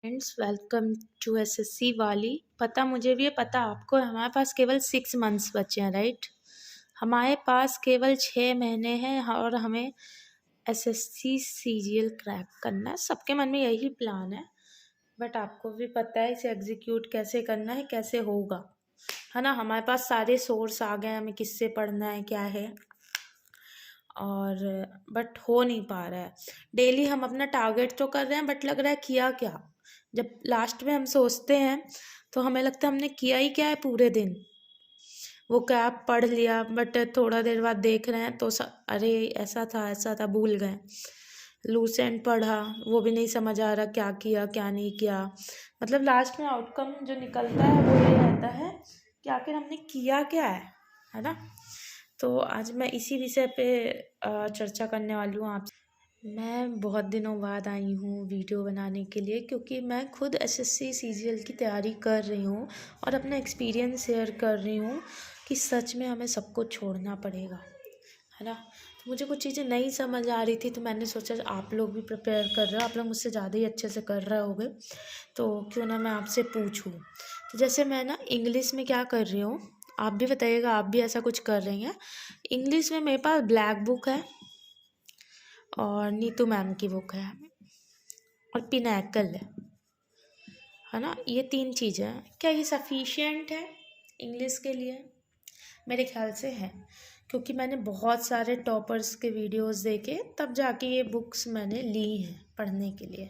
Friends, welcome to SSC वाली। पता मुझे भी है, पता आपको है। हमारे पास केवल 6 मंथ्स बचे हैं, राइट। हमारे पास केवल 6 महीने हैं और हमें एसएससी सीजीएल क्रैक करना है। सबके मन में यही प्लान है, बट आपको भी पता है इसे एग्जीक्यूट कैसे करना है, कैसे होगा, है ना। हमारे पास सारे सोर्स आ गए, हमें किससे पढ़ना है, क्या है, और बट हो नहीं पा रहा है। डेली हम अपना टारगेट तो कर रहे हैं, बट लग रहा है किया क्या। जब लास्ट में हम सोचते हैं तो हमें लगता है हमने किया ही क्या है पूरे दिन। वो क्या पढ़ लिया, बट थोड़ा देर बाद देख रहे हैं तो अरे ऐसा था भूल गए। लूसेंट पढ़ा, वो भी नहीं समझ आ रहा क्या किया क्या नहीं किया। मतलब लास्ट में आउटकम जो निकलता है वो ये रहता है कि आखिर हमने किया क्या है ना। तो आज मैं इसी विषय पे चर्चा करने वाली हूँ आपसे। मैं बहुत दिनों बाद आई हूँ वीडियो बनाने के लिए, क्योंकि मैं खुद एसएससी सीजीएल की तैयारी कर रही हूँ और अपना एक्सपीरियंस शेयर कर रही हूँ कि सच में हमें सब कुछ छोड़ना पड़ेगा, है ना। तो मुझे कुछ चीज़ें नहीं समझ आ रही थी, तो मैंने सोचा आप लोग भी प्रिपेयर कर रहे हो, आप लोग मुझसे ज़्यादा ही अच्छे से कर रहे होगे, तो क्यों ना मैं आपसे पूछूँ। तो जैसे मैं ना इंग्लिश में क्या कर रही हूँ, आप भी बताइएगा आप भी ऐसा कुछ कर रही हैं। इंग्लिश में मेरे पास ब्लैक बुक है और नीतू मैम की बुक है और पिनैकल है ना। ये 3 चीज़ें हैं। क्या ये सफिशिएंट है इंग्लिश के लिए? मेरे ख्याल से है, क्योंकि मैंने बहुत सारे टॉपर्स के वीडियोस देखे तब जाके ये बुक्स मैंने ली हैं पढ़ने के लिए।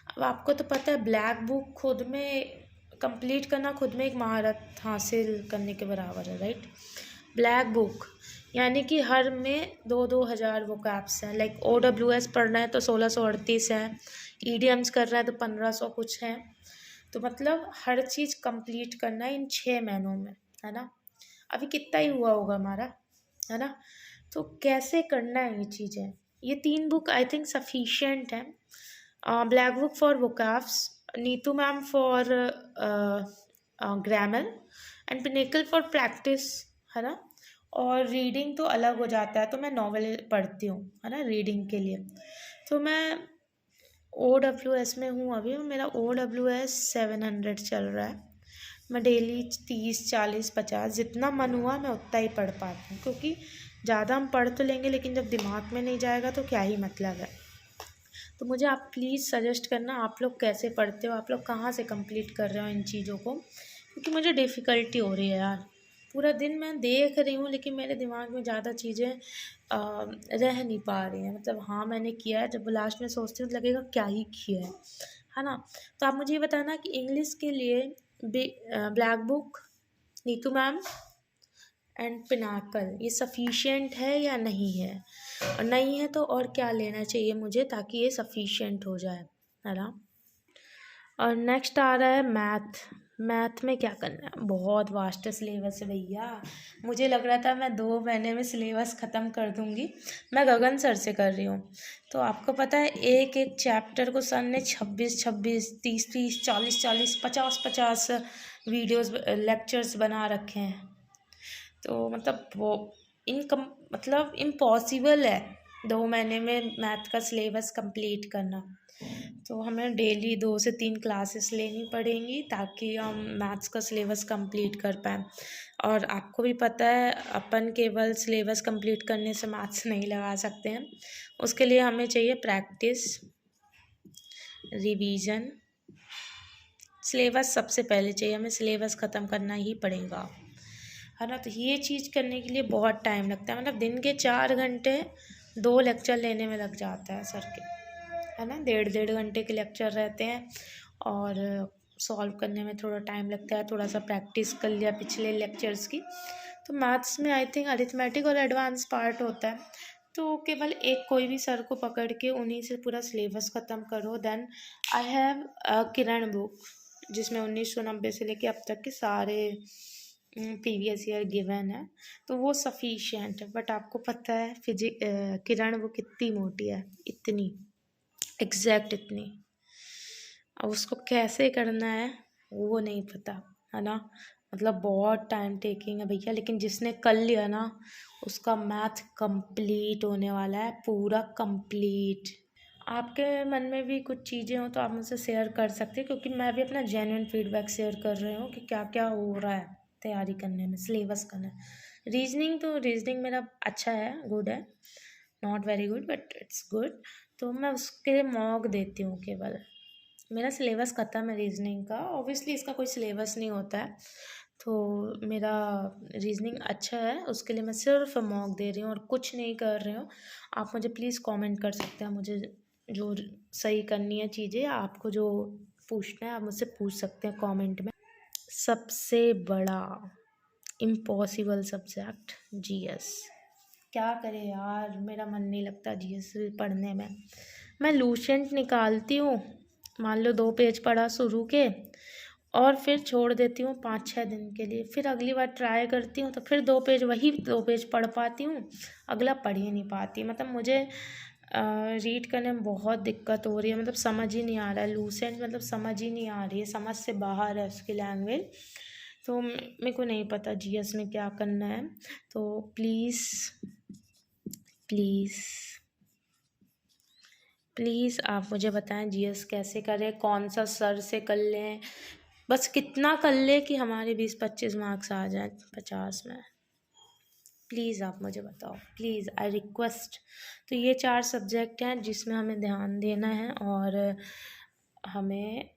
अब आपको तो पता है ब्लैक बुक खुद में कंप्लीट करना खुद में एक महारत हासिल करने के बराबर है, राइट। ब्लैक बुक यानी कि हर में 2-2 हज़ार वोकैब्स हैं। लाइक OWS पढ़ रहे हैं तो 1638 हैं, ईडियम्स कर रहे हैं तो 1500 कुछ हैं। तो मतलब हर चीज़ कंप्लीट करना है इन 6 महीनों में, है ना। अभी कितना ही हुआ होगा हमारा, है ना। तो कैसे करना है ये चीज़ें, ये 3 बुक आई थिंक सफिशिएंट है। Black book for vocabs, Neetu ma'am for grammar and pinnacle for practice, है ना। और रीडिंग तो अलग हो जाता है, तो मैं नॉवेल पढ़ती हूँ, है ना, रीडिंग के लिए। तो मैं OWS में हूँ अभी, मेरा OWS 700 चल रहा है। मैं डेली 30-40-50 जितना मन हुआ मैं उतना ही पढ़ पाती हूँ, क्योंकि ज़्यादा हम पढ़ तो लेंगे लेकिन जब दिमाग में नहीं जाएगा तो क्या ही मतलब है। तो मुझे आप प्लीज़ सजेस्ट करना आप लोग कैसे पढ़ते हो, आप लोग कहाँ से कंप्लीट कर रहे हो इन चीज़ों को, क्योंकि मुझे डिफ़िकल्टी हो रही है यार। पूरा दिन मैं देख रही हूँ लेकिन मेरे दिमाग में ज़्यादा चीज़ें रह नहीं पा रही हैं। मतलब हाँ मैंने किया है, जब लास्ट में सोचती हूँ तो लगेगा क्या ही किया है ना। तो आप मुझे ये बताना कि इंग्लिश के लिए black book, Neetu ma'am and Pinnacle ये सफिशिएंट है या नहीं है, और नहीं है तो और क्या लेना चाहिए मुझे ताकि ये सफिशिएंट हो जाए, है ना। और नेक्स्ट आ रहा है मैथ। मैथ में क्या करना है, बहुत वास्ट सिलेबस है भैया। मुझे लग रहा था मैं 2 महीने में सिलेबस ख़त्म कर दूँगी। मैं गगन सर से कर रही हूँ। तो आपको पता है एक एक चैप्टर को सर ने 26-26, 30-30, 40-40, 50-50 वीडियोस लेक्चर्स बना रखे हैं। तो मतलब वो मतलब इम्पॉसिबल है 2 महीने में मैथ का सिलेबस कंप्लीट करना। तो हमें डेली 2 से 3 क्लासेस लेनी पड़ेंगी ताकि हम मैथ्स का सिलेबस कंप्लीट कर पाएँ। और आपको भी पता है अपन केवल सिलेबस कंप्लीट करने से मैथ्स नहीं लगा सकते हैं, उसके लिए हमें चाहिए प्रैक्टिस, रिवीजन। सिलेबस सबसे पहले चाहिए, हमें सिलेबस ख़त्म करना ही पड़ेगा, है ना। तो ये चीज़ करने के लिए बहुत टाइम लगता है। मतलब दिन के 4 घंटे 2 लेक्चर लेने में लग जाता है सर के, है ना। 1.5-1.5 घंटे के लेक्चर रहते हैं और सॉल्व करने में थोड़ा टाइम लगता है। थोड़ा सा प्रैक्टिस कर लिया पिछले लेक्चर्स की। तो मैथ्स में आई थिंक अरिथमेटिक और एडवांस पार्ट होता है, तो केवल एक कोई भी सर को पकड़ के उन्हीं से पूरा सिलेबस ख़त्म करो। Then I have Kiran book, जिसमें 1990 से लेके अब तक के सारे प्रीवियस ईयर गिवन है, तो वो सफिशिएंट है। बट आपको पता है किरण वो कितनी मोटी है, इतनी एग्जैक्ट इतनी। अब उसको कैसे करना है वो नहीं पता, है ना। मतलब बहुत टाइम टेकिंग है भैया, लेकिन जिसने कर लिया ना उसका मैथ कंप्लीट होने वाला है, पूरा कंप्लीट। आपके मन में भी कुछ चीज़ें हों तो आप मुझसे शेयर कर सकते हैं, क्योंकि मैं भी अपना जेन्युइन फीडबैक शेयर कर रही हूँ कि क्या क्या हो रहा है तैयारी करने में, सिलेबस करना है। रीजनिंग मेरा अच्छा है, गुड है, not very good but it's good. तो मैं उसके मॉक देती हूँ केवल। मेरा सिलेबस ख़त्म है रीजनिंग का, ऑब्वियसली इसका कोई सिलेबस नहीं होता है। तो मेरा रीजनिंग अच्छा है, उसके लिए मैं सिर्फ मॉक दे रही हूँ और कुछ नहीं कर रही हूँ। आप मुझे प्लीज़ कमेंट कर सकते हैं, मुझे जो सही करनी है चीज़ें, आपको जो पूछना है आप मुझसे पूछ सकते हैं कमेंट में। सबसे बड़ा इम्पॉसिबल सब्जेक्ट जीएस। क्या करें यार, मेरा मन नहीं लगता जीएस पढ़ने में। मैं लूसेंट निकालती हूँ, मान लो 2 पेज पढ़ा शुरू के, और फिर छोड़ देती हूँ 5-6 दिन के लिए, फिर अगली बार ट्राई करती हूँ तो फिर 2 पेज, वही 2 पेज पढ़ पाती हूँ, अगला पढ़ ही नहीं पाती। मतलब मुझे रीड करने में बहुत दिक्कत हो रही है, मतलब समझ ही नहीं आ रहा है। लूसेंट मतलब समझ ही नहीं आ रही है, समझ से बाहर है उसकी लैंग्वेज। तो मेरे को नहीं पता जीएस में क्या करना है। तो प्लीज़ प्लीज़ प्लीज़ आप मुझे बताएं जीएस कैसे करें, कौन सा सर से कर लें, बस कितना कर ले कि हमारे 20-25 मार्क्स आ जाए 50 में। प्लीज़ आप मुझे बताओ, प्लीज़ आई रिक्वेस्ट। तो ये 4 सब्जेक्ट हैं जिसमें हमें ध्यान देना है, और हमें